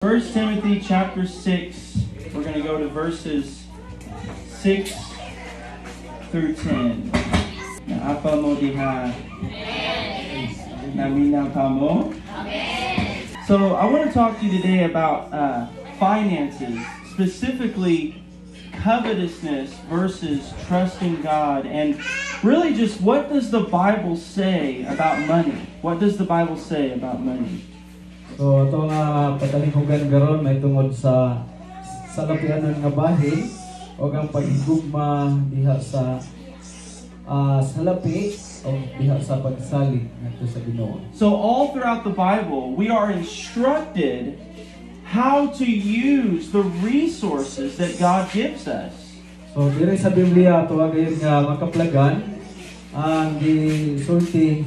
1 Timothy chapter 6, we're going to go to verses 6 through 10. Naapa mo diha? Naminaw ka mo? So I want to talk to you today about finances, specifically covetousness versus trusting God, and really just what does the Bible say about money? What does the Bible say about money? So ito nga patalingugan garon may tungod sa lapianan nga bahin o ang paghigugma diha sa salapi o diha sa pagsalig ngadto sa Ginoo. So all throughout the Bible, we are instructed how to use the resources that God gives us. So diri sa Biblia tuwa gayud nga makaplagan ang gisulti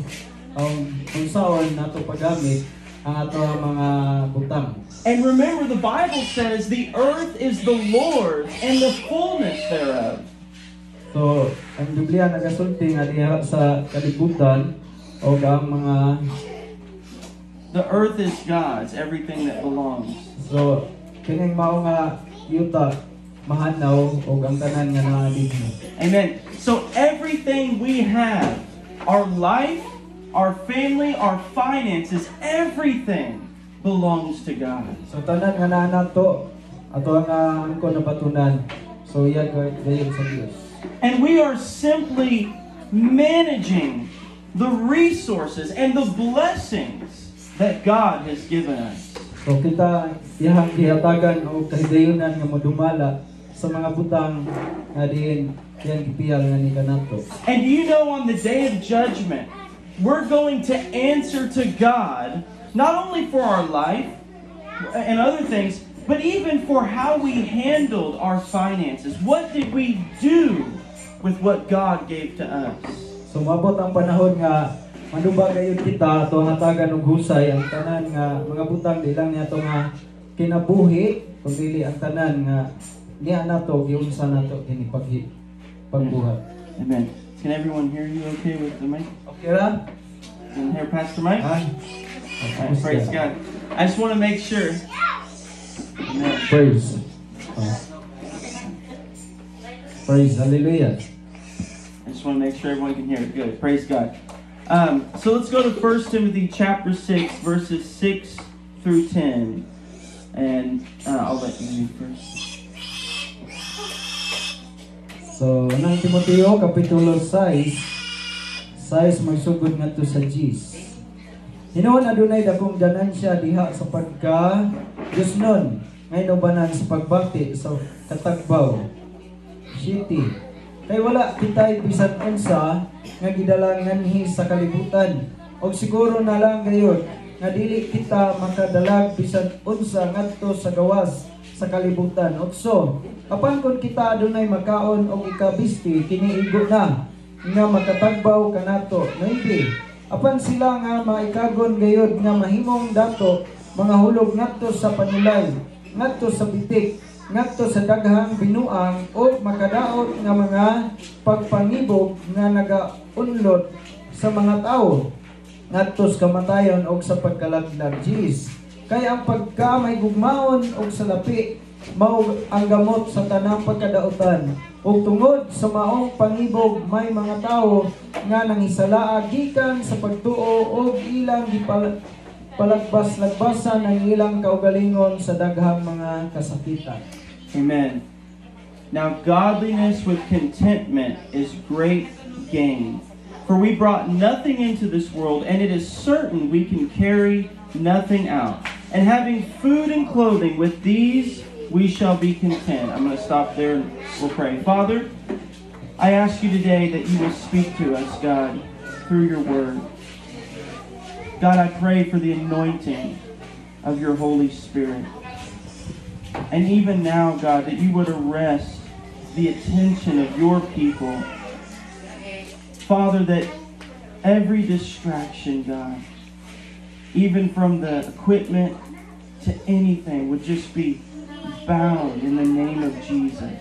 ang unsaon nato paggamit ang ato mga butang. And remember, the Bible says the earth is the Lord's and the fullness thereof. So, ang Biblia nagasulti nga diha sa kalibutan o ang mga The earth is God's, everything that belongs. so kining mao nga yuta mahanaw o ang tanan nga nangaligno. Amen. So everything we have, our life, our family, our finances, everything belongs to God. So tanan nga naa nato ato nga angko nabatunan. So iya gayon sa Dios. And we are simply managing the resources and the blessings that God has given us. So kita iyang gihatagan o kahigayunan nga modumala sa mga butang nga diin yang gipiyal nga ni kanato. And you know, on the day of judgment, we're going to answer to God not only for our life and other things, but even for how we handled our finances. What did we do with what God gave to us? So mabot ang panahon nga manubag gayud kita ato hatagan og husay ang tanan nga mga butang di lang niya nga kinabuhi kundi ang tanan nga niya nato giunsa nato kini pagbuhat. Amen. Can everyone hear you okay with the mic? Okay ra? Can you hear Pastor Mike? Ay. All right, praise God. I just want to make sure. Amen. Praise. Praise. Hallelujah. I just want to make sure everyone can hear it. Good. Praise God. So let's go to 1 Timothy chapter 6, verses 6 through 10. And I'll let you read first. So, nang Timoteo, Kapitulo 6, magsugod ngadto sa Gis. Hinuon adunay dakong ganansya diha sa pagka Diyosnon, ngay nubanan sa pagbati sa katagbaw. City. Kay wala kitay bisan unsa nga gidalang nganhi sa kalibutan. Og siguro na lang gayud nga dili kita makadalag bisan unsa ngadto sa gawas sa kalibutan. So, apan kun kita adunay makaon og ikabisti kini igo na nga makatagbaw kanato. Maybe apan sila nga maikagon gayud nga mahimong dato mga hulog ngadto sa panulay, ngadto sa bitik, ngadto sa daghang binuang o makadaot nga mga pagpangibog nga nagaunlod sa mga tao ngadto sa kamatayon o sa pagkalaglag. Jeez. Kaya ang pagka may gugmaon o sa lapi mao ang gamot sa tanang pagkadaotan. Ug tungod sa maong pangibog may mga tao nga nangisalaa gikan sa pagtuo o ilang palagpas-lagbasan ang ilang kaugalingon sa daghang mga kasakitan. Amen. Now godliness with contentment is great gain. For we brought nothing into this world, and it is certain we can carry nothing out. And having food and clothing, with these we shall be content. I'm going to stop there and we'll pray. Father, I ask you today that you will speak to us, God, through your word. God, I pray for the anointing of your Holy Spirit. And even now, God, that you would arrest the attention of your people. Father, that every distraction, God, even from the equipment to anything, would just be bound in the name of Jesus.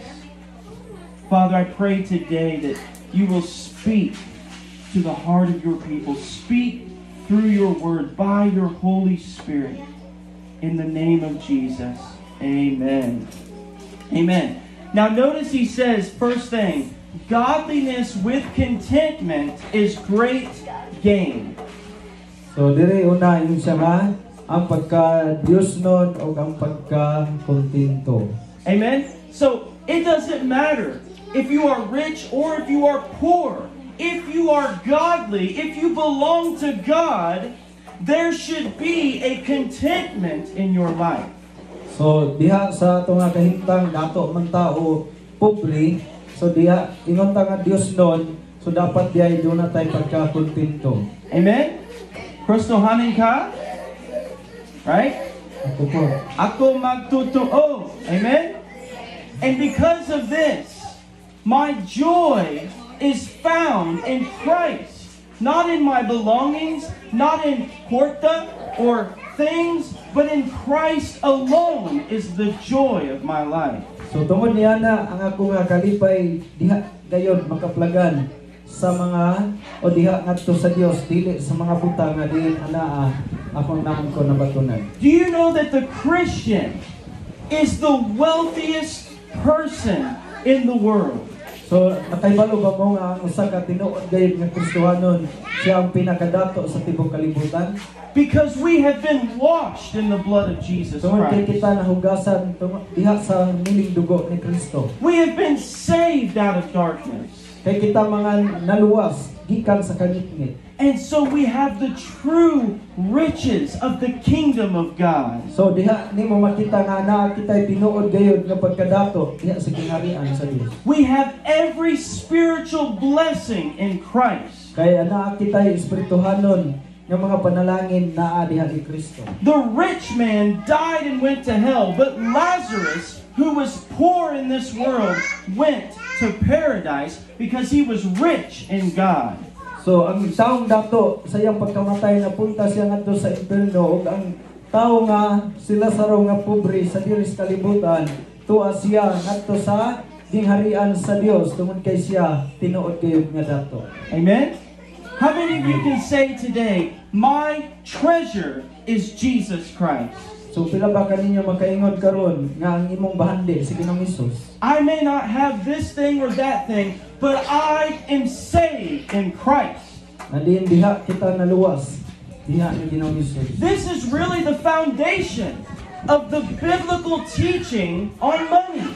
Father, I pray today that you will speak to the heart of your people. Speak through your word by your Holy Spirit. in the name of Jesus. Amen. Amen. Now notice he says, first thing, godliness with contentment is great gain. So dire una yung siya nga ang pagka-Diyos nun o ang pagka-kontento. Amen? So, it doesn't matter if you are rich or if you are poor. If you are godly, if you belong to God, there should be a contentment in your life. So diha sa ato nga kahimtang dato man tao pobre, so diha ingon ta nga Dios nun, so dapat diay do na tay pagka-kontento. Amen? Kristohanin ka? Right? Ako po. Ako magtotoo. Amen? And because of this, my joy is found in Christ. Not in my belongings, not in porta or things, but in Christ alone is the joy of my life. So tungod niya na ang ako nga kalipay diha gayon makaplagan sa mga o diha ngadto sa Dios dili sa mga butang nga diin anaa akong namon ko nabatunan. Do you know that the Christian is the wealthiest person in the world? So nakaibalo ba mo nga ang usa ka tinuod gayud nga Kristohanon siya ang pinakadato sa tibok kalibutan? Because we have been washed in the blood of Jesus Tungod kay Christ. kita nahugasan diha sa miling dugo ni Kristo. We have been saved out of darkness. Kay kita mga naluwas gikan sa kangitngit. And so we have the true riches of the kingdom of God. So diha nimo makita nga naa kitay tinuod gayud nga pagkadato diha sa kingharian sa Dios. We have every spiritual blessing in Christ. Kaya naa kitay espirituhanon nga mga panalangin naa diha ni Kristo. The rich man died and went to hell, but Lazarus, who was poor in this world, went to paradise because he was rich in God. So ang taong dato sa iyang pagkamatay napunta siya ngadto sa impierno ug ang tao nga sila saro nga pobre sa diri sa kalibutan tuwa siya ngadto sa gingharian sa Dios tungod kay siya tinuod gayud nga dato. Amen? How many of you can say today, my treasure is Jesus Christ? So pila ba kaninyo makaingon karon nga ang imong bahandi si Ginoong Hesus? I may not have this thing or that thing, but I am saved in Christ. Nadiin diha kita naluwas diha ni Ginoong Hesus. This is really the foundation of the biblical teaching on money.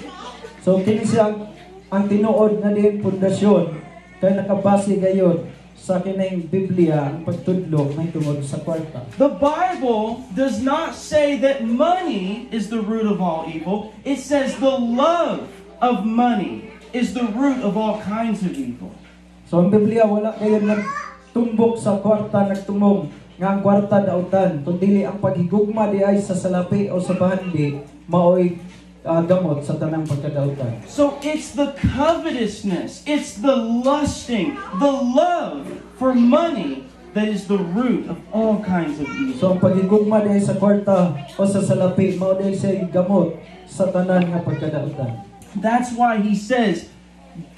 So kini siya ang tinuod nga diin pundasyon kay nakabase gayud sa kining Biblia ang pagtudlo may tungod sa kwarta. The Bible does not say that money is the root of all evil. It says the love of money is the root of all kinds of evil. So ang Biblia wala kayo nagtumbok sa kwarta nagtumong nga ang kwarta dautan kundi ang paghigugma diay sa salapi o sa bahandi maoy gamot sa tanang pagkadautan. So it's the covetousness, it's the lusting, the love for money that is the root of all kinds of evil. So ang paghigugma diay sa kwarta o sa salapi mao diay sa gamot sa tanan nga pagkadautan. That's why he says,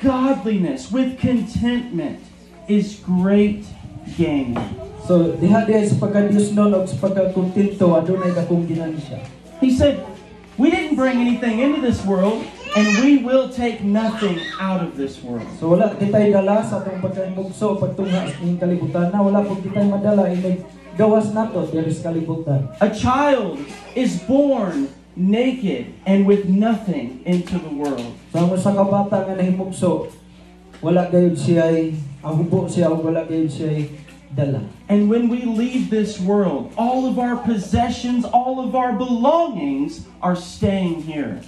godliness with contentment is great gain. So diha diay sa pagka-Dios non o sa pagka-kontento adunay dakong ginansya. He said, we didn't bring anything into this world, and we will take nothing out of this world. So wala kitay dala sa atong pagkaimugso pagtungha sa ining kalibutan na wala pud kitay madala inig gawas nato diri sa kalibutan. A child is born naked and with nothing into the world. So ang usa ka bata nga nahimugso wala gayud siya ahubo siya ug wala gayud siya dala. And when we leave this world, all of our possessions, all of our belongings are staying here.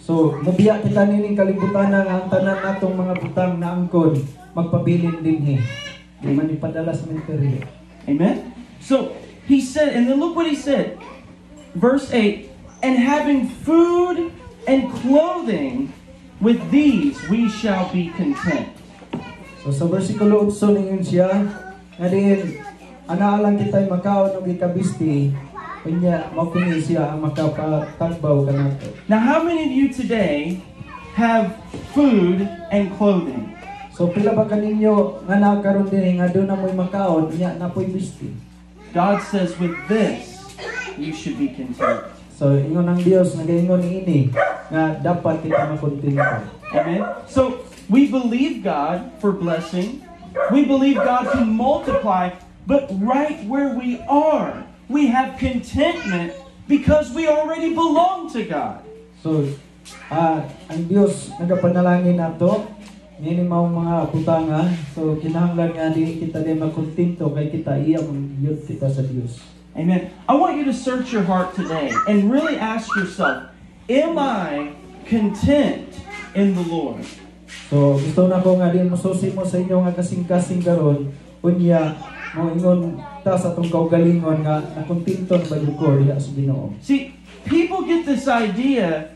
So mabiya kita nining kalibutan nga ang tanan natong mga butang na angkon magpabilin dinhi. Di man ipadala sa menteryo. Amen? So, he said, and then look what he said. Verse 8, and having food and clothing, with these we shall be content. So sa bersikulo 8 ningon siya nga din anaalang kitay makaon og ikabisti unya mao kini siya ang makapatagbaw kanato. Now, how many of you today have food and clothing? So pila ba kaninyo nga nakaroon din nga doon na mo'y makaon unya napoy bisti. God says, with this you should be content. So ingon ang Dios nagaingon ini nga dapat kita makontento. Amen. So we believe God for blessing. We believe God to multiply, but right where we are, we have contentment because we already belong to God. So ang Dios nagapanalangin nato nini mao mga butanga. So kinahanglan nga di kita di makontento kay kita iya yun kita sa Dios. Amen. I want you to search your heart today and really ask yourself, am I content in the Lord? So gusto na ko nga din mosusi mo sa inyo nga kasing-kasing karon unya mo ingon ta sa atong kaugalingon nga nakontento na ba ko diha sa Ginoo. See, people get this idea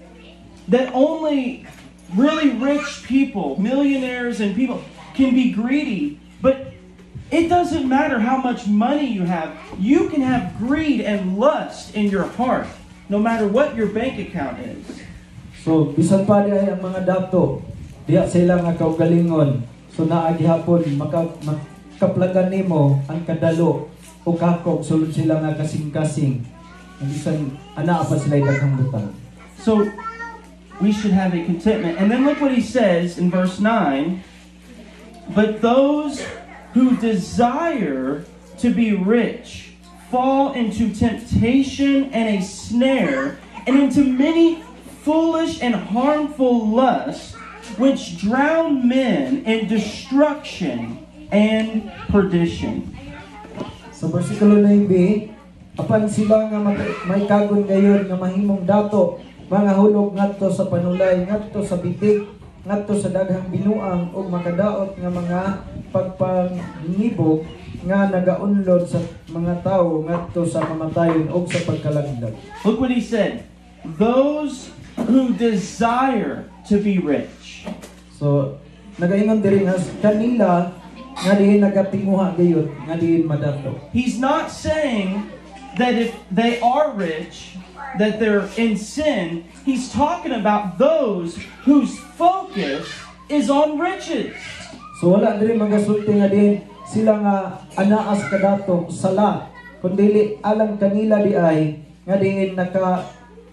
that only really rich people, millionaires and people can be greedy, but it doesn't matter how much money you have. You can have greed and lust in your heart, no matter what your bank account is. So bisan pa diay ang mga dato diha sila nga kaugalingon. So naa gihapon makaplagan nimo ang kadalo o kakog sulod sila nga kasing-kasing. Bisan ana pa sila daghang butang. So we should have a contentment. And then look what he says in verse 9. But those who desire to be rich fall into temptation and a snare, and into many foolish and harmful lusts, which drown men in destruction and perdition. Sa versikulo 9, apan sila nga may kagon gayon nga mahimong dato, mga hulog ngadto sa panulay, ngadto sa bitik, ngadto sa daghang binuang ug makadaot nga mga pagpangibog nga nagaunlod sa mga tawo ngadto sa mamatayon ug sa pagkalaglag. Look what he said. Those who desire to be rich. So nagaingon diri nga kanila nga diin nagatinguha gayon nga diin madato. He's not saying that if they are rich, that they're in sin. He's talking about those whose focus is on riches. So wala diri magasulti nga din sila nga anaas kadato sala kundi alang kanila di ay nga diin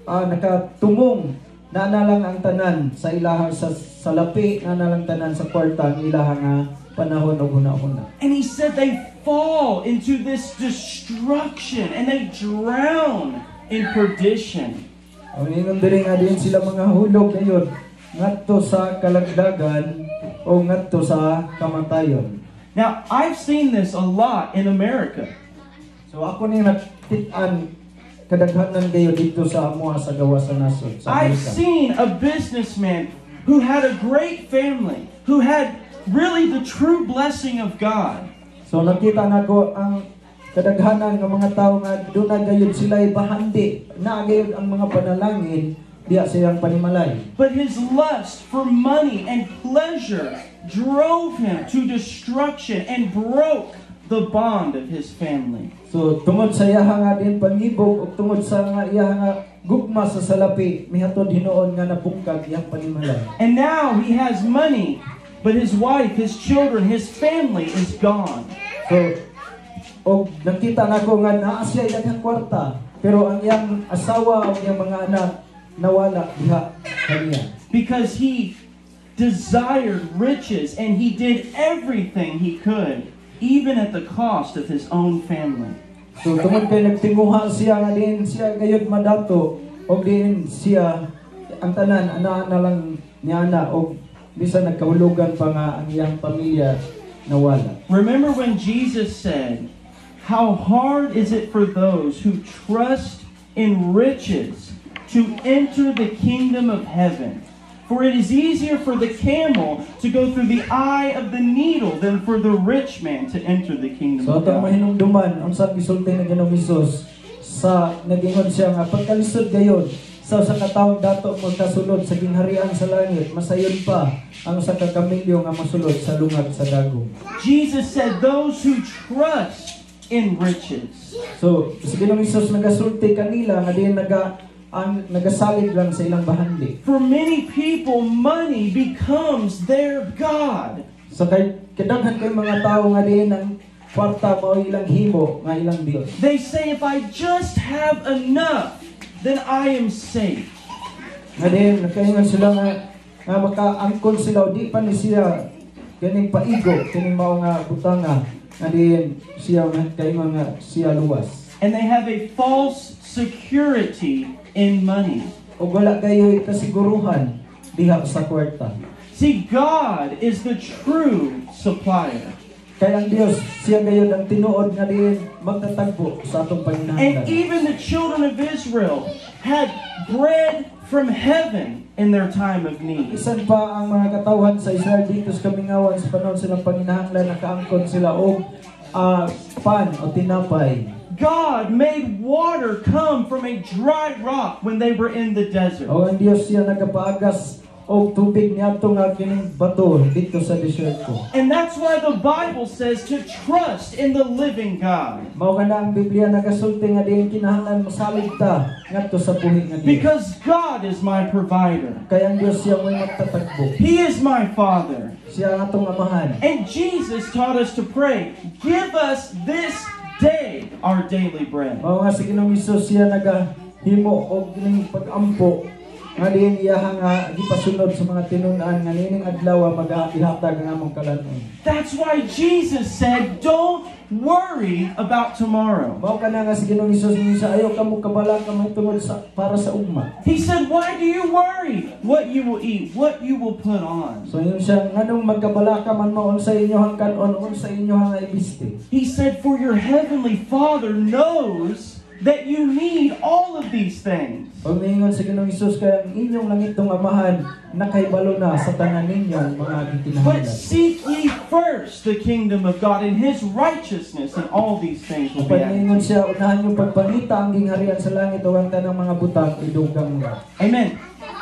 nakatumong na lang ang tanan sa ilahang sa salapi na lang tanan sa kwarta ang ilahang nga panahon og hunahuna. And he said they fall into this destruction and they drown in perdition. Ang ingon diri nga din sila mga hulog gayon ngadto sa kalagdagan o ngadto sa kamatayon. Now, I've seen this a lot in America. So ako ni nakit-an kadaghanan kayo dito sa amuha sa gawa sa nasod sa I've Amerika. seen a businessman who had a great family, who had really the true blessing of God. So nakita nako ang kadaghanan ng mga tao nga doon na gayud sila bahandi na gayud ang mga panalangin diya silang panimalay. But his lust for money and pleasure drove him to destruction and broke the bond of his family. So tungod sa iya nga din pangibog ug tungod sa nga iya nga gugma sa salapi mihatod hinuon nga napungkag iyang panimalay. And now he has money, but his wife, his children, his family is gone. So og nakita nako nga naa siya daghang kwarta pero ang iyang asawa ug iyang mga anak nawala diha kaniya. Because he desired riches and he did everything he could, even at the cost of his own family. So tungod kay nagtinguha siya nga din siya gayud madato og din siya ang tanan ana na lang niya na og bisan nagkahulugan pa nga ang iyang pamilya nawala. Remember when Jesus said, "How hard is it for those who trust in riches to enter the kingdom of heaven? For it is easier for the camel to go through the eye of the needle than for the rich man to enter the kingdom So of atong God." mahinungduman unsa gisulti na Ginoong Hesus sa nagingon siya nga pagkalisod gayon sa katawong dato mo kasulod sa gingharian sa langit masayon pa ang sa kakamilyo nga mosulod sa lungag sa dagom. Jesus said, "Those who trust in riches." So sa Ginoong Hesus nagasulti kanila nga diin nagasalig lang sa ilang bahandi. For many people, money becomes their God. So kay kadaghan kay mga tao nga diin ang kwarta mao ilang himo nga ilang Dios. They say, if I just have enough, then I am safe. Nga din, nakaingon sila nga maka-angkol sila, di pa ni siya kaning paigo, kaning mao nga butanga, nga din siya kaingon nga siya luwas. And they have a false security in money. O wala kayo kasiguruhan diha sa kwarta. See, God is the true supplier. Kaya ang Dios, siya gayon ang tinuod nga din magtatagbo sa atong And panginahanglan. even the children of Israel had bread from heaven in their time of need. Isan pa ang mga katawhan sa Israel dito sa kamingawan sa panahon silang panginahanglan, nakaangkon sila og pan o tinapay. God made water come from a dry rock when they were in the desert. O ang Dios siya nagapaagas og tubig niadto nga kining bato dito sa deserto. And that's why the Bible says to trust in the living God. Mao kana ang Biblia nagasulti nga diin kinahanglan mosalig ta ngadto sa buhi nga Dios. Because God is my provider. Kaya ang Dios siya mo'y magtatagbo. He is my Father. Siya ang atong amahan. And Jesus taught us to pray, give us this day our daily bread. Mao nga sa Ginoong Hesus siya nagahimo og kining pag-ampo nga diin iya nga gipasunod sa mga tinun-an nga nining adlaw mag-ihatag ang among kalanon. That's why Jesus said, don't worry about tomorrow. Mao kana nga sa Ginoong Hesus minsa ayaw kamo kabala ka tungod sa para sa ugma. He said, why do you worry what you will eat, what you will put on? So yun siya nganong magkabala ka man mao sa inyo hang kanon sa inyo hang ibiste. He said, for your heavenly Father knows that you need all of these things. Pag miingon sa Ginoong Hesus kaya ang inyong langitong amahan nakahibalo na sa tanan ninyong mga But gikinahanglan. seek ye first the kingdom of God and His righteousness, and all these things will be Pag added. miingon siya unahan yung pagpanita ang gingharian sa langit o ang tanang mga butang idugang mo. Amen.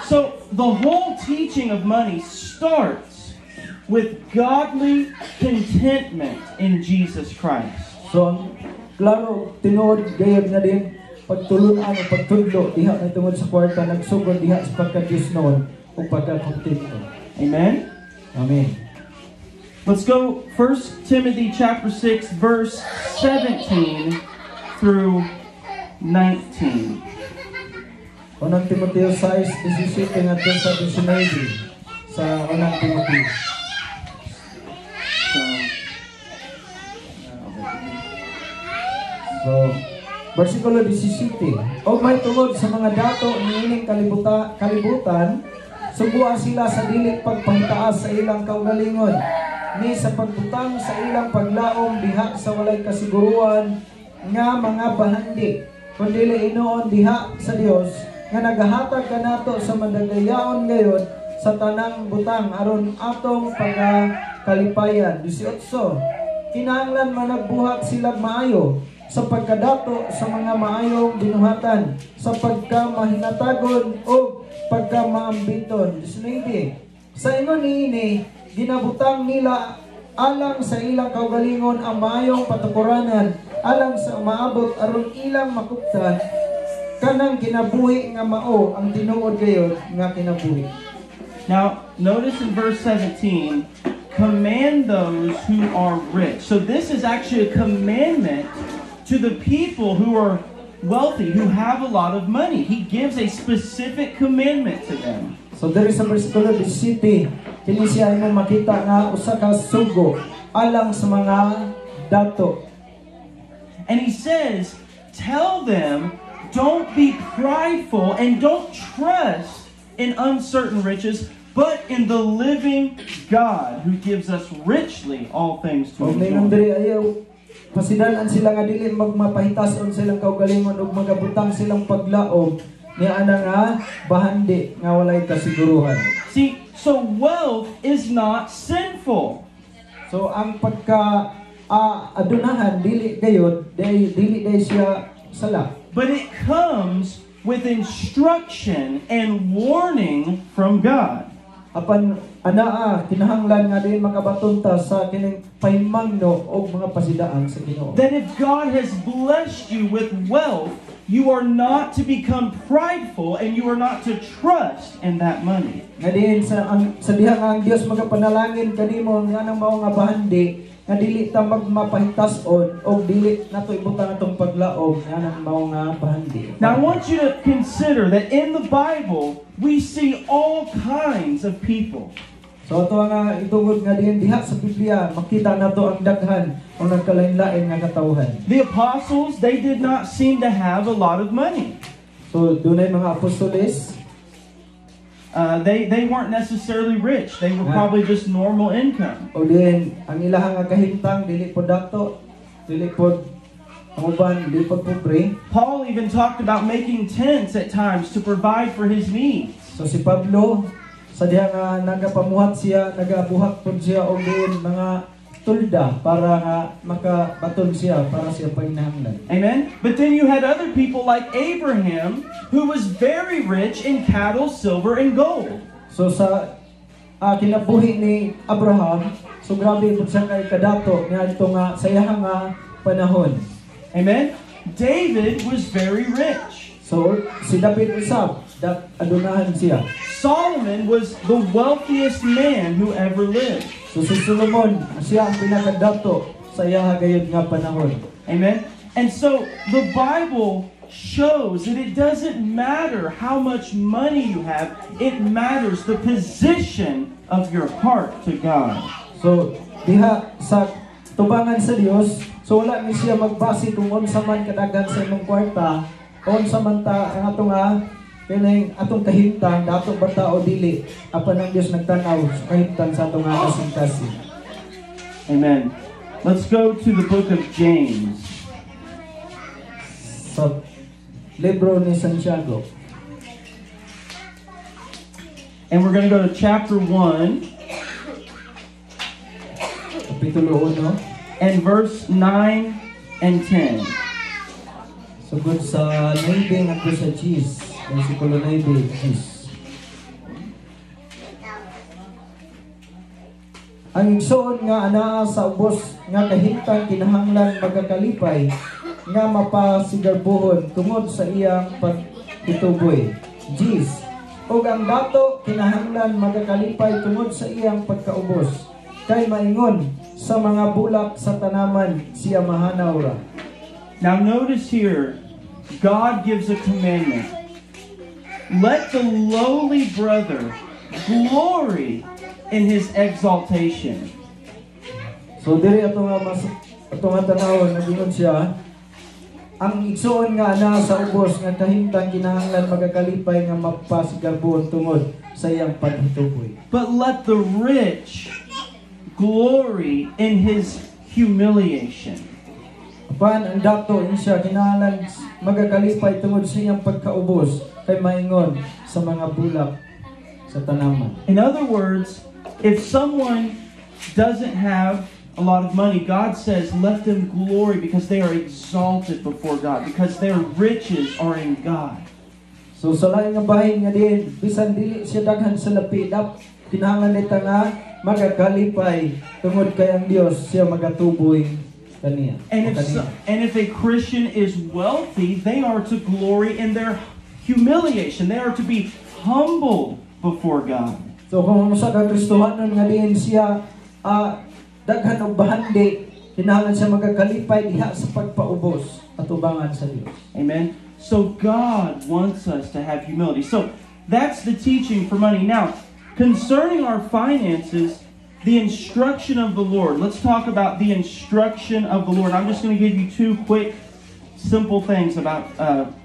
So the whole teaching of money starts with godly contentment in Jesus Christ. So, klaro, tinuod, gayod na din, pagtulunan o pagtudlo, diha na tungod sa kwarta, nagsugod diha sa pagka-Diyos noon o pagka-kontento. Amen. Amen. Let's go 1 Timothy chapter 6 verse 17 through 19. Unang Timoteo 6:17 nga sa 19 sa unang Timoteo. So, versikulo 17. O may tungod sa mga dato niining kalibutan, subuan sila sa dili pagpangtaas sa ilang kaugalingon, ni sa pagbutang sa ilang paglaom diha sa walay kasiguruan nga mga bahandi, kundi inoon diha sa Dios nga nagahatag kanato sa madagayaon gayon sa tanang butang aron atong pagkalipayan. 18. Kinahanglan man nagbuhat sila maayo sa pagkadato sa mga maayong binuhatan, sa pagkamahinatagon o pagkamaambiton. 19. Sa ingon niini, ginabutang nila alang sa ilang kaugalingon ang maayong patukuranan, alang sa maabot aron ilang makuptan, kanang kinabuhi nga mao ang tinuod gayon nga kinabuhi. Now, notice in verse 17, command those who are rich. So this is actually a commandment to the people who are wealthy, who have a lot of money. He gives a specific commandment to them. So there is a versikulo 17, kini siya imong makita nga usa ka sugo alang sa mga dato. And he says, tell them, don't be prideful and don't trust in uncertain riches, but in the living God who gives us richly all things to O mayroon enjoy. diri ayaw pasidanan sila nga dili magmapahitason silang kaugalingon ug magabutang silang paglaom ni ana nga bahandi nga walay kasiguruhan. See, so wealth is not sinful. So ang pagka adunahan dili gayud dili siya sala. But it comes with instruction and warning from God. Apan anaa kinahanglan nga din makabatunta sa kining pahimangno og mga pasidaan sa Ginoo. That if God has blessed you with wealth, you are not to become prideful and you are not to trust in that money. Nga din sa diha nga ang Dios magapanalangin kanimo nga nang mao nga bahandi, nga dili ta magmapahitas-on o dili nato ibutang atong paglaom nga nang mao nga bahandi. Now, I want you to consider that in the Bible, we see all kinds of people. So ato nga itungod nga diha sa Biblia makita nato ang daghan o nagkalain-lain nga katawhan. The apostles, they did not seem to have a lot of money. So dunay mga apostoles, They weren't necessarily rich. They were probably just normal income. o din ang ilahang nga kahimtang dili pod dato, dili pod ang uban dili pod pobre. Paul even talked about making tents at times to provide for his needs. So si Pablo sa diha nga nagapamuhat siya, nagabuhat pod siya og din mga tulda para nga makabaton siya para siya panginahanglan. Amen? But then you had other people like Abraham, who was very rich in cattle, silver, and gold. So sa kinabuhi ni Abraham, so grabe po siya kay kadato nga ito nga sayahang nga panahon. Amen? David was very rich. So si David usab, adunahan siya. Solomon was the wealthiest man who ever lived. So si Solomon, siya ang pinakadato sa iya gayud nga panahon. Amen? And so the Bible shows that it doesn't matter how much money you have, it matters the position of your heart to God. So diha sa tubangan sa Dios, so wala ni siya magbase kung unsa man kadaghan sa imong kwarta, o unsa man ta ang ato nga kining atong kahimtang dato ba ta o dili apan ang Dios nagtan-aw sa kahimtang sa atong nga kasing-kasing. Amen. Let's go to the book of James. Sa libro ni Santiago. And we're going to go to chapter 1 Kapitulo 1 and verse 9 and 10. sugod sa 9 ngadto sa 10. Versikulo 9, 10. Ang igsoon nga anaa sa ubos nga kahimtang kinahanglan magakalipay nga mapasigarbuhon tungod sa iyang pagituboy. Jis, ug ang dato kinahanglan magakalipay tungod sa iyang pagkaubos. Kay maingon sa mga bulak sa tanaman siya mahanaw ra. Now notice here, God gives a commandment. Let the lowly brother glory in his exaltation. So diri ato nga tanawon nagingon siya ang igsoon nga ana sa ubos nga kahimtang kinahanglan magakalipay nga mapasigarbuhon tungod sa iyang paghituboy. But let the rich glory in his humiliation. Apan ang dato siya kinahanglan magakalipay tungod sa iyang pagkaubos kay maingon sa mga bulak sa tanaman. In other words, if someone doesn't have a lot of money, God says, let them glory because they are exalted before God, because their riches are in God. So sa lain nga bahin nga din, bisan dili siya daghan sa lapidap, kinahanglan nita nga magakalipay tungod kay ang Dios siya magatuboy kaniya. And if a Christian is wealthy, they are to glory in their humiliation. They are to be humble before God. So kung sa Kristohanon nga diin siya daghan og bahandi, kinahanglan siya magakalipay diha sa pagpaubos at ubangan sa Dios. Amen. So God wants us to have humility. So that's the teaching for money. Now, concerning our finances, the instruction of the Lord. Let's talk about the instruction of the Lord. I'm just going to give you two quick, simple things about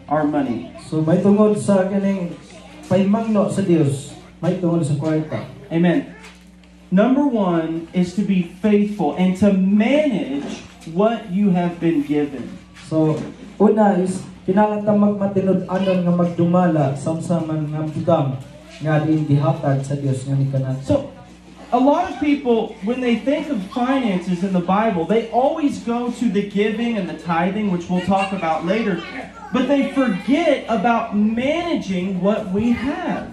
our money. So may tungod sa kaning pahimangno sa Dios, may tungod sa kwarta. Amen. Number one is to be faithful and to manage what you have been given. So, una is kinahanglan ta magmatinud-anon nga magdumala sa man nga butang nga diin gihatag sa Dios nga ni kanato. So, a lot of people, when they think of finances in the Bible, they always go to the giving and the tithing, which we'll talk about later, but they forget about managing what we have.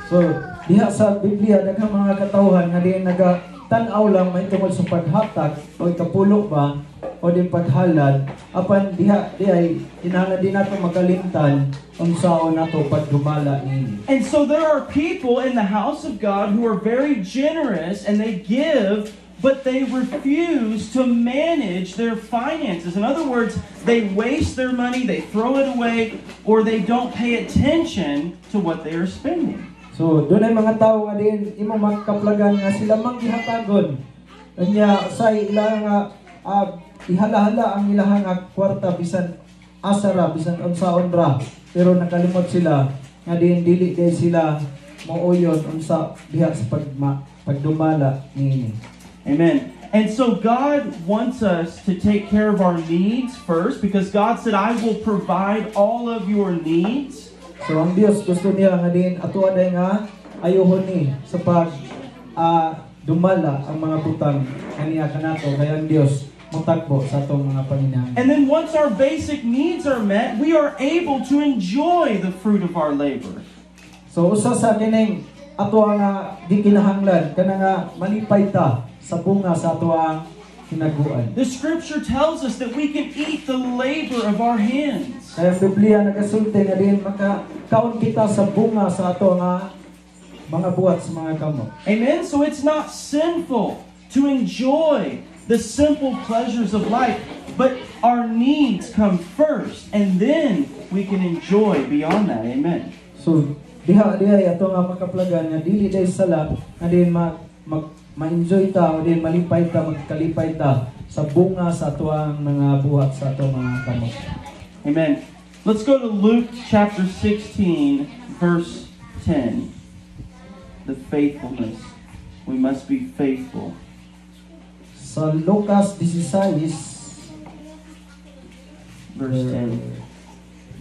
So, diha sa Biblia daghang mga katawhan nga diin nagatanaw lang may tungod sa paghatag o ikapulo ba o din paghalad apan diha ay kinahanglan din nato makalimtan unsaon nato pagdumala niini. And so there are people in the house of God who are very generous and they give but they refuse to manage their finances. In other words, they waste their money, they throw it away, or they don't pay attention to what they are spending. So, doon ay mga tao nga din, imo magkaplagan nga sila manggihatagon. Kanya, say ilang ihala-hala ang ilang kwarta, bisan asara, bisan unsaon ra. Pero nakalimot sila, nga din dili day sila mauyon unsa diha sa pagdumala niini. Amen. And so God wants us to take care of our needs first, because God said, I will provide all of your needs. So ang Dios gusto niya nga din ato aday nga ayohon ni sa pag dumala ang mga butang kaniya kanato, kaya ang Dios mutagbo sa atong mga panginahanglan. And then once our basic needs are met, we are able to enjoy the fruit of our labor. So usa sa kining ato nga gikinahanglan kana nga malipay ta sa bunga sa ato ang hinaguan. The scripture tells us that we can eat the labor of our hands. Kaya ang Biblia nagasulti nga din makakaon kita sa bunga sa ato nga mga buhat sa mga kamot. Amen? So it's not sinful to enjoy the simple pleasures of life, but our needs come first, and then we can enjoy beyond that. Amen? So diha ato nga makaplagan nga dili day sala nga din ma-enjoy ta o din malipay ta, magkalipay ta sa bunga sa ato ang mga buhat sa ato mga kamot. Amen. Let's go to Luke chapter 16, verse 10. The faithfulness. We must be faithful. Sa Lucas 16, Verse 10.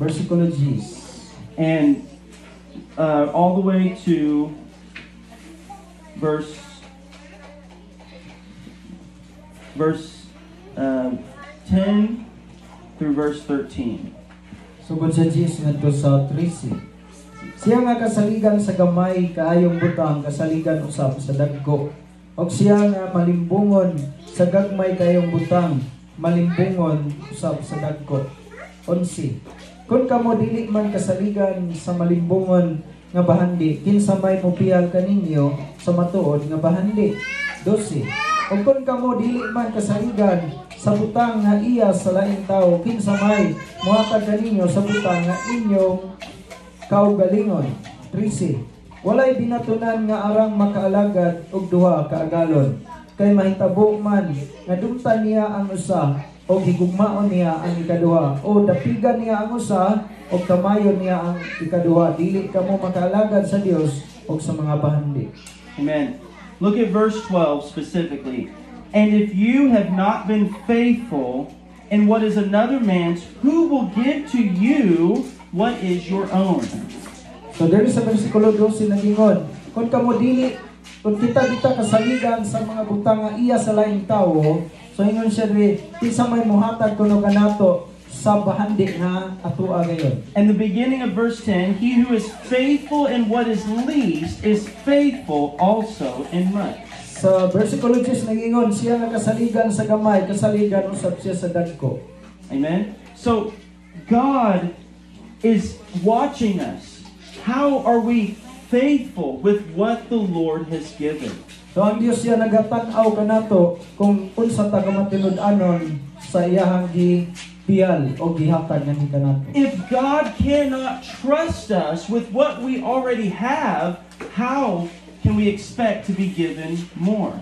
versikulo 10. And all the way to verse 10 through verse 13. Sugod sa 10 ngadto sa 13. Siya nga kasaligan sa gamay kaayong butang, kasaligan usab sa dagko. Og siya nga malimbungon sa gagmay kaayong butang, malimbungon usab sa dagko. 11. Kung kamo dili man kasaligan sa malimbungon nga bahandi, kinsa may mupiyal kaninyo sa matuod nga bahandi. 12. Ug kung kamo dili man kasaligan sa butang nga iya sa laing tao, kinsa may mohatag kaninyo sa butang nga inyong kaugalingon. 13. Walay binatunan nga arang makaalagad og duha ka agalon, kay mahitabo man nga dumtan niya ang usa o gigugmaon niya ang ikaduha, o dapigan niya ang usa o kamayon niya ang ikaduha. Dili kamo makaalagad sa Dios o sa mga bahandi. Amen. Look at verse 12 specifically. And if you have not been faithful in what is another man's, who will give to you what is your own? So diri sa bersikulo 12 nagingon, kung kamo dili, kung kita kasaligan sa mga butang nga iya sa laing tawo, so ingon siya diri, kinsa may mohatag kuno kanato sa bahandi nga atoa gayon. And the beginning of verse 10, he who is faithful in what is least is faithful also in much. Sa bersikulo 10 nagingon, siya nga kasaligan sa gamay, kasaligan usab siya sa dagko. Amen. So God is watching us. How are we faithful with what the Lord has given? So ang Dios siya nagatan-aw kanato kung unsa ta kamatinud-anon sa iyahang gipiyal o gihatag nga ni kanato. If God cannot trust us with what we already have, how can we expect to be given more?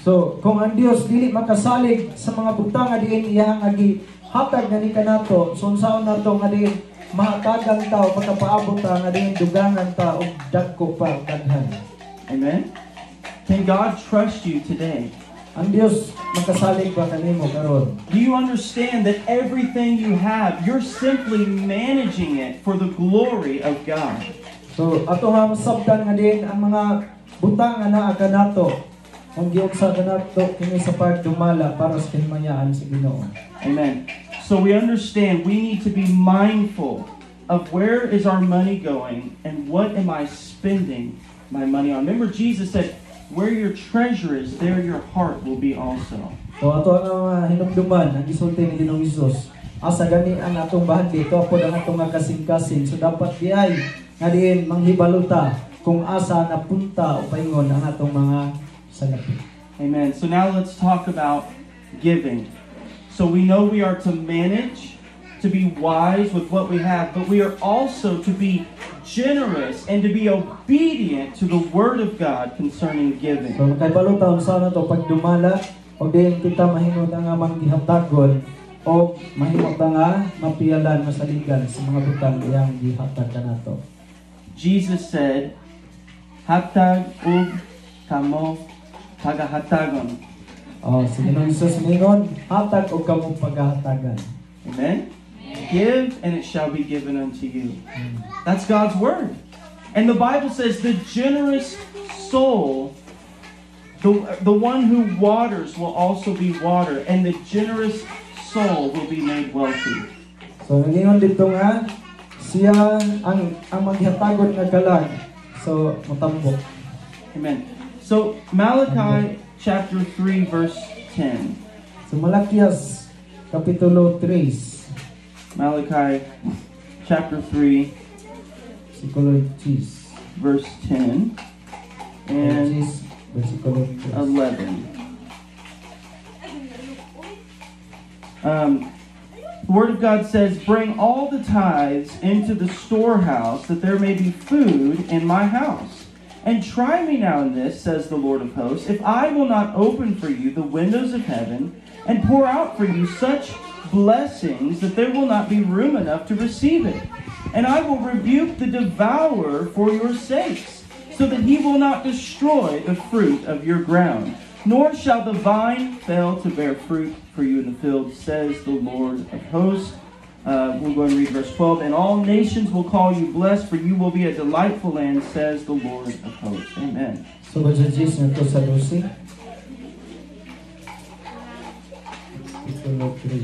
So kung ang Dios dili makasalig sa mga butang nga diin iyahang gihatag nga ni kanato, so unsaon nato nga diin mahatagang tao pagkapaabot ta nga diin dugangan ta og dagko pa daghan. Amen. Can God trust you today? Ang Dios makasalig ba kanimo karon? Do you understand that everything you have, you're simply managing it for the glory of God? So ato nga masabtan nga din ang mga butang nga naa kanato, kung giugsa kanato kini sa pagdumala para sa kinmayaan sa Ginoo. Amen. So we understand we need to be mindful of where is our money going and what am I spending my money on. Remember Jesus said, where your treasure is, there your heart will be also. So ato ang hinumduman ang gisulti ni Ginoong Hesus. Asa gani ang atong bahandi, ito po ang atong kasing-kasing. So dapat diay nga diin manghibaluta kung asa napunta o paingon ang atong mga salapi. Amen. So now let's talk about giving. So we know we are to manage, to be wise with what we have, but we are also to be generous and to be obedient to the Word of God concerning giving. So kay balutaw sa to pagdumala o diin kita mahimot nga manggihatagon o mahimot nga mapialan masaligan sa mga butang iyang gihatag kanato. Jesus said, "Hatag ug kamo pagahatagon." Oh, si Ginoong Hesus mingon, hatag o kamo paghahatagan. Amen. Give and it shall be given unto you. That's God's word. And the Bible says the generous soul, the one who waters will also be watered, and the generous soul will be made wealthy. So nagingon dito nga siya ang maghatagon nga kalag. So matambok. Amen. So Malachi chapter 3 verse 10. So Malakias kapitulo 3. Malachi chapter 3 versikulo 10 verse 10 and versikulo 11. The Word of God says, "Bring all the tithes into the storehouse, that there may be food in my house. And try me now in this, says the Lord of hosts, if I will not open for you the windows of heaven, and pour out for you such blessings that there will not be room enough to receive it. And I will rebuke the devourer for your sakes, so that he will not destroy the fruit of your ground. Nor shall the vine fail to bear fruit for you in the field, says the Lord of hosts." We'll go and read verse 12. "And all nations will call you blessed, for you will be a delightful land, says the Lord of hosts." Amen. So Judges nito sa 12. Versikulo 3.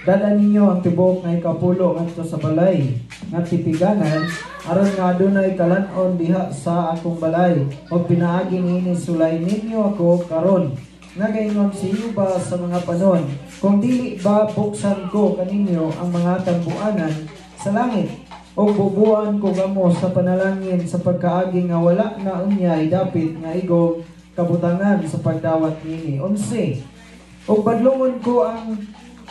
Dala ninyo ang tibuok nga ikapulo ngadto sa balay nga tipiganan aron nga adunay kalan-on diha sa akong balay o pinaagi niini sulay ninyo ako karon nga gaingon siyo ba sa mga panon kung dili ba buksan ko kaninyo ang mga tambuanan sa langit o bubuan ko kamo sa panalangin sa pagkaagi nga wala na unyay dapit nga igong kabutangan sa pagdawat niini. 11. O badlongon ko ang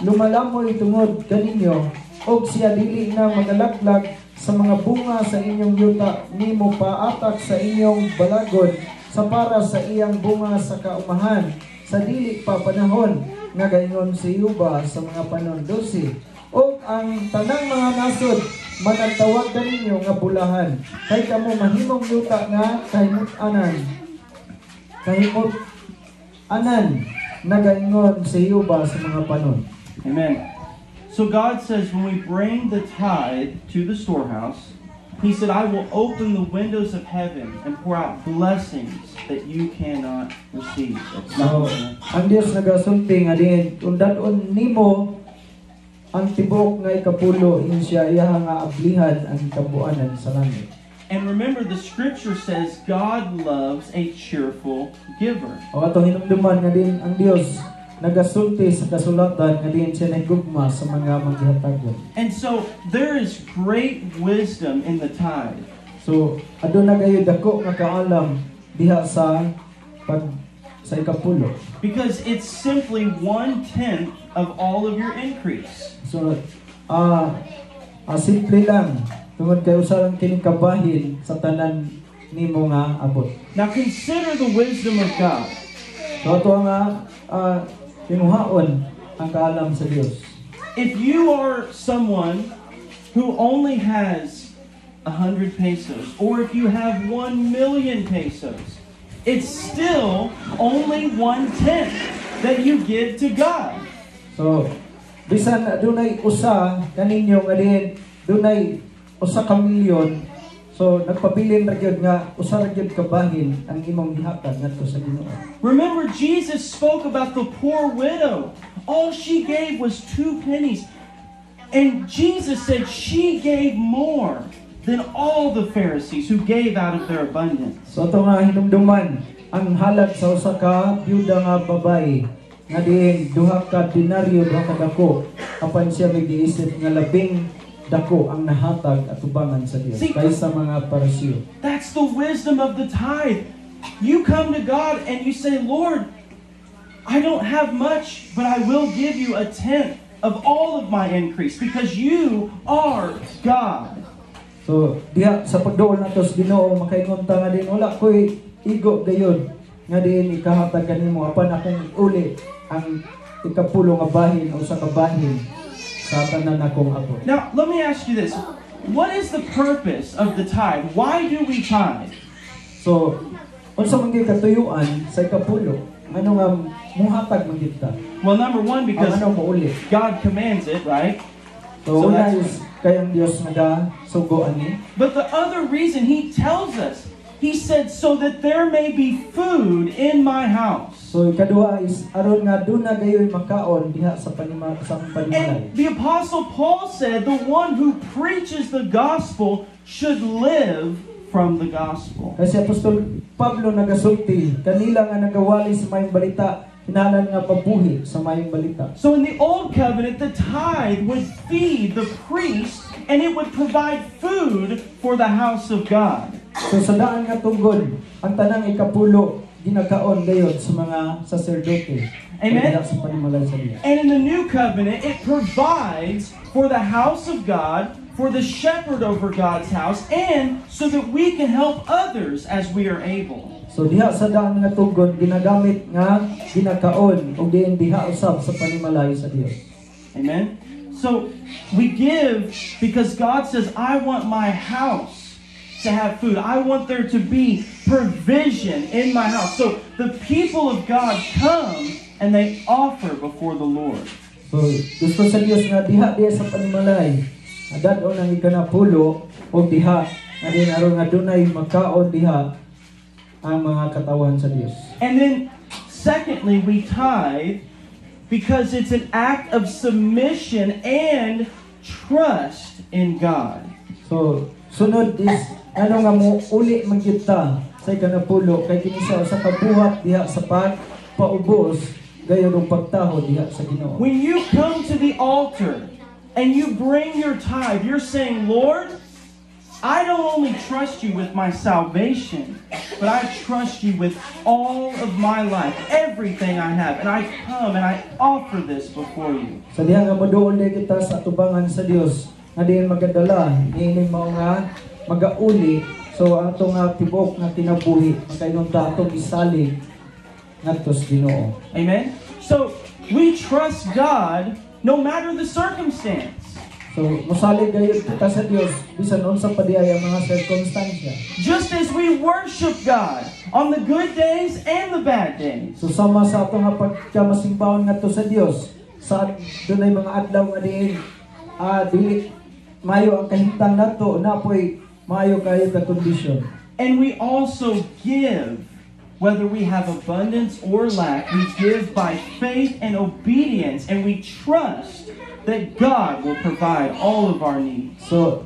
lumalamoy tungod kaninyo og siya dili na magalaglag sa mga bunga sa inyong yuta nimo paatak sa inyong balagod sa para sa iyang bunga sa kaumahan sa dili pa panahon nga gaingon si Yuba sa mga panon 12. Og ang tanang mga nasod managtawag kaninyo nga bulahan kay kamo mahimong yuta nga kahimot anan nagaingon si Yuba sa mga panon. Amen. So God says when we bring the tithe to the storehouse, He said, "I will open the windows of heaven and pour out blessings that you cannot receive." So, ang Dios nagasulti nga din undan-on nimo ang tibok nga ikapulo siya iya nga ablihan ang kabuanan sa langit. And remember, the scripture says God loves a cheerful giver. O atong hinumduman nga din ang Dios nagasulti sa kasulatan nga diin siya nagugma sa mga magihatagon. And so there is great wisdom in the tithe. So aduna kayo dako nga kaalam diha sa sa ikapulo. Because it's simply 1/10 of all of your increase. So simple lang tungod kay usa lang kining kabahin sa tanan nimo nga abot. Now consider the wisdom of God. So ato nga pinuhaon ang kaalam sa Dios. If you are someone who only has 100 pesos, or if you have 1,000,000 pesos, it's still only 1/10 that you give to God. So, bisan dunay usa kaninyo nga din, dunay usa ka milyon, so nagpabilin ra gyud nga usa ra gyud ka bahin ang imong gihatag ngadto sa Ginoo. Remember, Jesus spoke about the poor widow. All she gave was 2 pennies. And Jesus said she gave more than all the Pharisees who gave out of their abundance. So ito nga hinumduman, ang halad sa usa ka byuda nga babae nga diin duha ka denaryo duha ka dako apan siya may giisip nga labing dako ang nahatag atubangan sa Dios See, kaysa mga Parisiyo. That's the wisdom of the tithe. You come to God and you say, Lord, I don't have much, but I will give you a tenth of all of my increase because you are God. So, diha sa pagduol nato sa Ginoo makaingon ta nga din wala koy igo gayon nga din ikahatag kanimo apan akong uli ang ikapulo nga bahin o sa kabahin sa tanan akong apo. Now, let me ask you this. What is the purpose of the tithe? Why do we tithe? So, unsa man gyud katuyuan sa ikapulo? Ano nga muhatag man gyud ta? Well, number one, Ang because ano mo uli? God commands it, right? So, So una that's- is kayang Dios nga sugo ani. But the other reason He tells us, He said, so that there may be food in my house. So, ikaduha is aron nga duna gayoy makaon diha sa sa panimalay. And the Apostle Paul said, the one who preaches the gospel should live from the gospel. Kasi Apostol Pablo nagasulti, kanila nga nagawali sa mayong balita, hinalan nga pabuhi sa mayong balita. So in the Old Covenant, the tithe would feed the priest and it would provide food for the house of God. So sa daan nga tunggod, ang tanang ikapulo ginakaon gayod sa mga saserdote. Amen? Diha sa panimalay sa Dios. And in the New Covenant, it provides for the house of God, for the shepherd over God's house, and so that we can help others as we are able. So diha sa daan nga tunggod ginagamit nga ginakaon ug diin diha usab sa panimalay sa Dios. Amen? So we give because God says, I want my house to have food. I want there to be provision in my house. So the people of God come and they offer before the Lord. So gusto sa Dios nga diha sa panimalay dadon ang ikanapulo ug diha nga din aron nga dunay makaon diha ang mga katawan sa Dios. And then secondly, we tithe because it's an act of submission and trust in God. So sunod is ano nga mo uli man gyud ta sa ikanapulo kay kini sa kabuhat diha sa pagpaubos gayon og pagtaho diha sa Ginoo. When you come to the altar and you bring your tithe, you're saying, Lord, I don't only trust you with my salvation, but I trust you with all of my life, everything I have. And I come and I offer this before you. Sa diha nga moduol kita sa atubangan sa Dios nga diin magadala niining mao nga magauli so ato nga tibok nga kinabuhi makainom ta atong isalig ngadto sa Ginoo. Amen? So, we trust God no matter the circumstance. So mosalig gayud kita sa Dios bisan unsa pa diay ang mga sirkumstansya. Just as we worship God on the good days and the bad days. So sama sa ato nga pagkamasimbaon ngadto sa Dios sa dunay mga adlaw nga diin dili mayo ang kahimtang nato napoy maayo kayo ka kondisyon. And we also give, whether we have abundance or lack, we give by faith and obedience, and we trust that God will provide all of our needs. So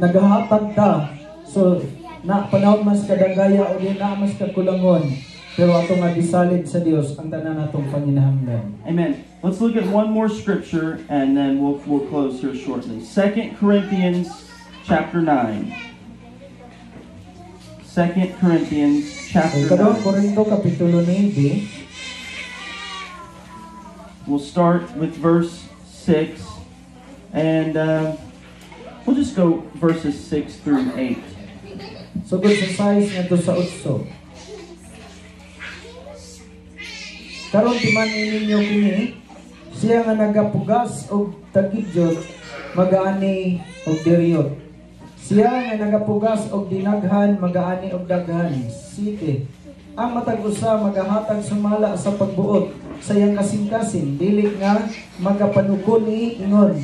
nagahatag ta. So na panahon mas kadagaya o di na mas kakulangon. Pero ato nga gisalig sa Dios ang tanan natong panginahanglan. Amen. Let's look at one more scripture and then we'll close here shortly. 2 Corinthians chapter 9. 2 Corinthians chapter Kadong 9. Korinto kapitulo 9. We'll start with verse 6 and we'll just go verses 6 through 8. Sugod sa 6 ngadto sa 8. Karon timan ninyo kini siya nga nagapugas og tagidjot magaani og diriyot. Siya nga nagapugas og dinaghan magaani og daghan. 7. Ang matag usa magahatag sumala sa pagbuot sa iyang kasing-kasing dili nga magapanukon ni ingon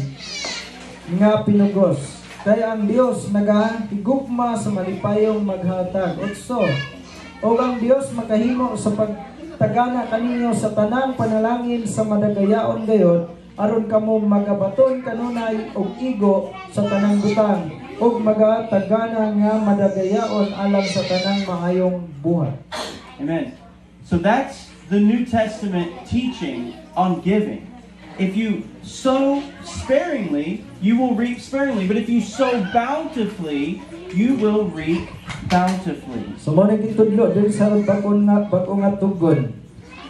nga pinugos. Kaya ang Dios nagahigugma sa malipayong maghatag. 8. O ang Dios makahimo sa pagtagana kaninyo sa tanang panalangin sa madagayaon gayon aron kamo magabaton kanunay og igo sa tanang butang ug magatagana nga madagayaon alang sa tanang maayong buhat. Amen. So that's the New Testament teaching on giving. If you sow sparingly, you will reap sparingly. But if you sow bountifully, you will reap bountifully. So mo nagitudlo diri sa bag-o nga tugon.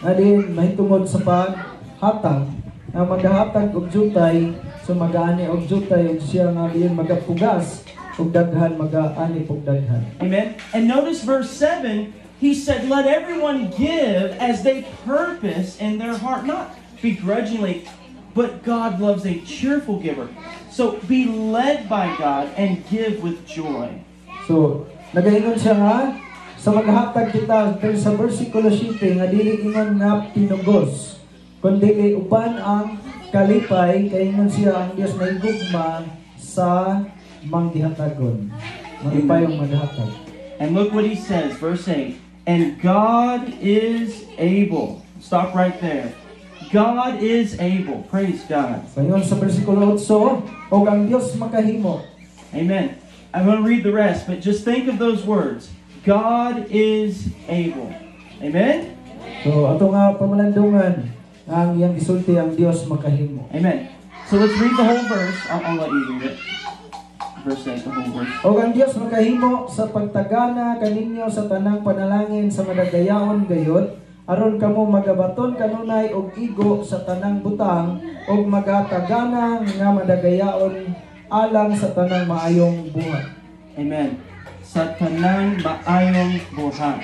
Nga din mahitungod sa paghatag nga magahatag og jutay, so magaani og jutay ug siya nga diin magapugas ug daghan magaani og daghan. Amen. And notice verse 7, he said, "Let everyone give as they purpose in their heart, not begrudgingly, but God loves a cheerful giver." So be led by God and give with joy. So nagaingon siya nga sa maghatag kita pero sa bersikulo 7 nga dili ingon nga pinugos kundi uban ang kalipay kay ingon siya ang Dios na higugma sa manggihatagon. Malipay ang maghatag. And look what he says, verse 8. And God is able. Stop right there. God is able. Praise God. So yun sa bersikulo 8, og ang Dios makahimo. Amen. I'm going to read the rest, but just think of those words. God is able. Amen? So ato nga pamalandungan ang iyang gisulti ang Dios makahimo. Amen. So let's read the whole verse. I'll let you read it. Verse 8, the whole verse. Og ang Dios makahimo sa pagtagana kaninyo sa tanang panalangin sa madagayaon gayud, aron kamo magabaton kanunay og igo sa tanang butang og magatagana nga madagayaon alang sa tanang maayong buhat. Amen. Sa tanang maayong buhat.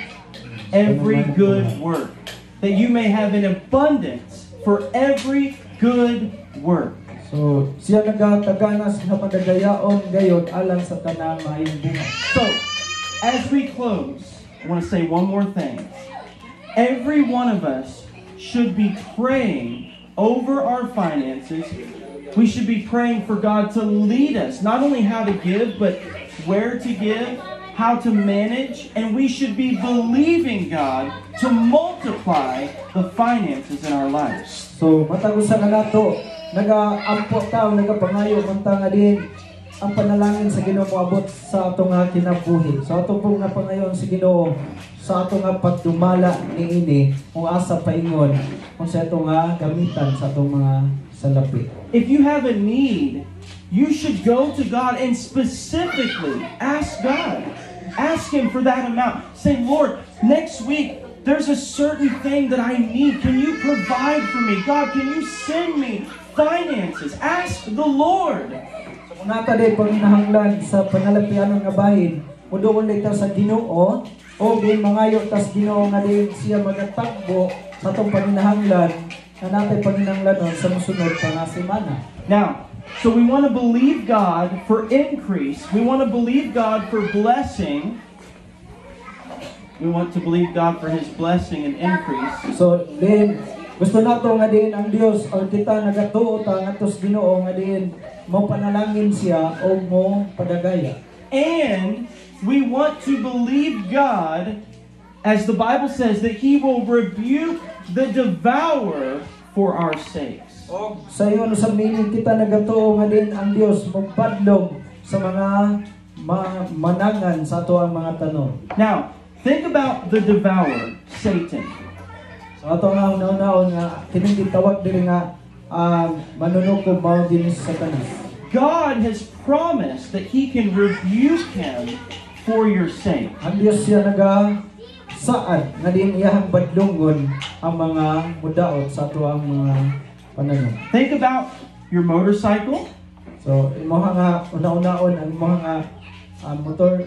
Every good work, that you may have an abundance for every good work. So siya nagatagana sa madagayaon gayud alang sa tanang maayong buhat. So, as we close, I want to say one more thing. Every one of us should be praying over our finances. We should be praying for God to lead us, not only how to give, but where to give, how to manage, and we should be believing God to multiply the finances in our lives. So matag usa nga nato nagaampo ta nagapangayo unta nga din ang panalangin sa Ginoo moabot sa ato nga kinabuhi. So ato pong nga pangayon sa Ginoo sa ato nga pagdumala niini kung asa paingon kung sa ato nga gamitan sa atong mga salapi. If you have a need, you should go to God and specifically ask God. Ask Him for that amount. Say, "Lord, next week there's a certain thing that I need. Can you provide for me? God, can you send me finances?" Ask the Lord. Nata day panginahanglan sa panalapianon nga bahin, muduol ta sa Ginoo o din mangayo tas Ginoo nga din siya magatagbo sa atong panginahanglan na natay panginahanglanon sa mosunod pa nga semana. Now, so we want to believe God for increase. We want to believe God for blessing. We want to believe God for His blessing and increase. So then gusto nato nga din ang Dios o kita nagatuo ta ngadto sa Ginoo nga din mo panalangin siya o mo padagaya. And we want to believe God, as the Bible says, that He will rebuke the devourer for our sakes. O sa iyo sa meaning kita nagatuo nga din ang Dios magpadlog sa mga manangan sa ato ang mga tanom. Now, think about the devourer, Satan. So ato nga una-una nga kining tawag diri nga manunukob mao din sa Satanas. God has promised that He can rebuke him for your sake. Ang Dios siya saad nga din iyahang badlongon ang mga mudaot sa ato ang mga pananom. Think about your motorcycle. So imo nga una-unaon ang imo nga motor.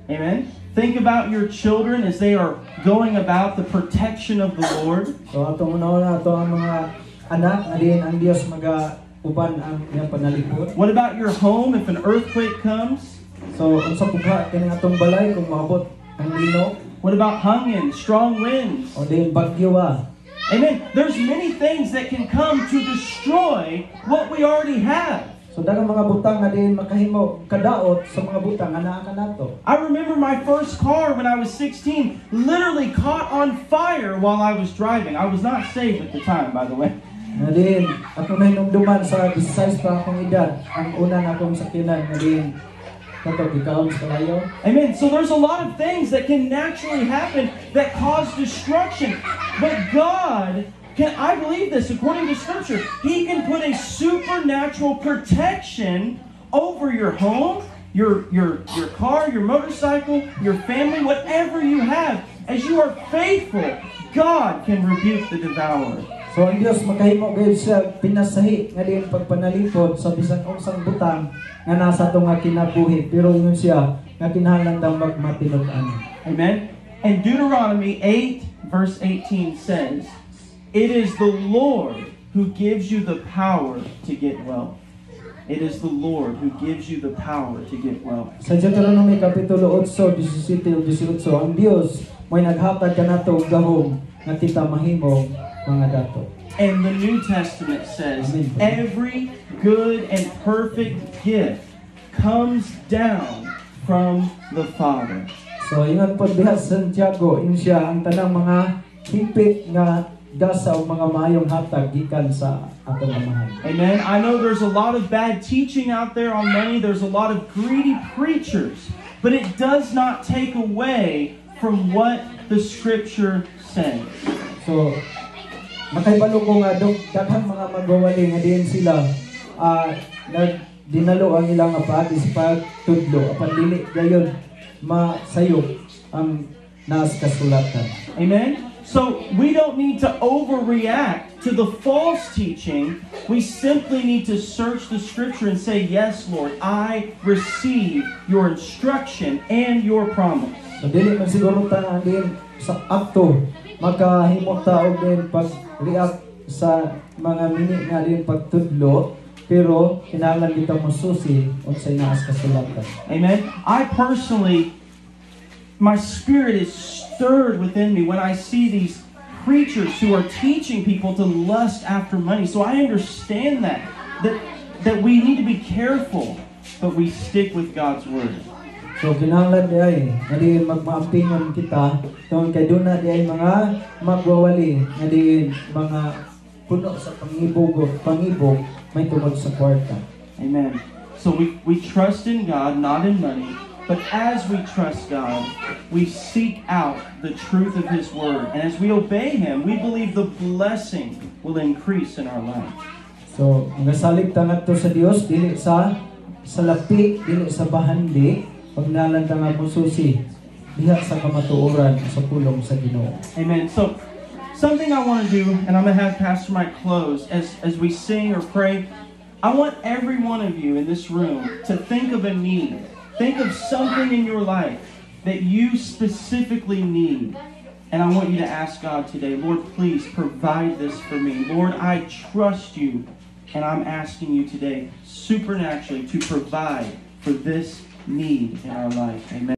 Amen. Think about your children as they are going about the protection of the Lord. So atong una-una ato ang mga anak nga din ang Dios uban ang iyang panalipod. What about your home if an earthquake comes? So unsa pugha kini atong balay kung maabot ang lino? What about hangin, strong winds? O din bagyo ba? Amen. There's many things that can come to destroy what we already have. So daghang mga butang nga din makahimo kadaot sa mga butang nga naa kanato. I remember my first car when I was 16 literally caught on fire while I was driving. I was not saved at the time, by the way. Nga din, ako na hinumduman sa 16 pa akong edad, ang una na akong sakinan, nga din, katog ikaw sa kalayo. Amen. So there's a lot of things that can naturally happen that cause destruction. But God I believe this according to Scripture. He can put a supernatural protection over your home, your car, your motorcycle, your family, whatever you have. As you are faithful, God can rebuke the devourer. So ang Dios makahimo gayud siya pinasahi nga diin pagpanalipod sa bisan unsang butang nga nasa atong kinabuhi, pero ingon siya nga kinahanglan daw magmatinud-an. Amen. And Deuteronomy 8 verse 18 says, "It is the Lord who gives you the power to get wealth." It is the Lord who gives you the power to get wealth. Sa Deuteronomy kapitulo 8, 17 ug 18, ang Dios may naghatag kanato og gahom nga kita mahimo mga dato. And the New Testament says, Amen. every good and perfect gift comes down from the Father. So ingon po diha sa Santiago, siya ang tanang mga hipit nga dasa o mga maayong hatag gikan sa atong Amahan. Amen. I know there's a lot of bad teaching out there on money. There's a lot of greedy preachers. But it does not take away from what the Scripture says. So, makaibalo ko nga daghang mga magwawali nga diin sila dinalo ang ilang paagis pagtudlo apan dili gayon masayop ang nas kasulatan. Amen. So we don't need to overreact to the false teaching. We simply need to search the Scripture and say, "Yes, Lord, I receive your instruction and your promise." So dili man siguro ta din sa akto makahimo ta og din pag-react sa mga mini nga din pagtudlo, pero kinahanglan kita mosusi unsay naas kasulatan. Amen. I personally, my spirit is stirred within me when I see these preachers who are teaching people to lust after money. So I understand that we need to be careful, but we stick with God's word. So kinahanglan diay nga di magmaampingon kita tungod kay duna diay mga magwawali nga di mga puno sa pangibog may tungod sa kwarta. Amen. So we trust in God, not in money. But as we trust God, we seek out the truth of His Word. And as we obey Him, we believe the blessing will increase in our life. So, magasalig ta ngadto sa Dios dili sa lapi, dili sa bahandi, pagnalan ta nga mususi diha sa kamatuoran sa pulong sa Ginoo. Amen. So, something I want to do, and I'm going to have Pastor Mike close, as we sing or pray, I want every one of you in this room to think of a need. Think of something in your life that you specifically need. And I want you to ask God today, "Lord, please provide this for me. Lord, I trust you." And I'm asking you today, supernaturally, to provide for this need in our life. Amen.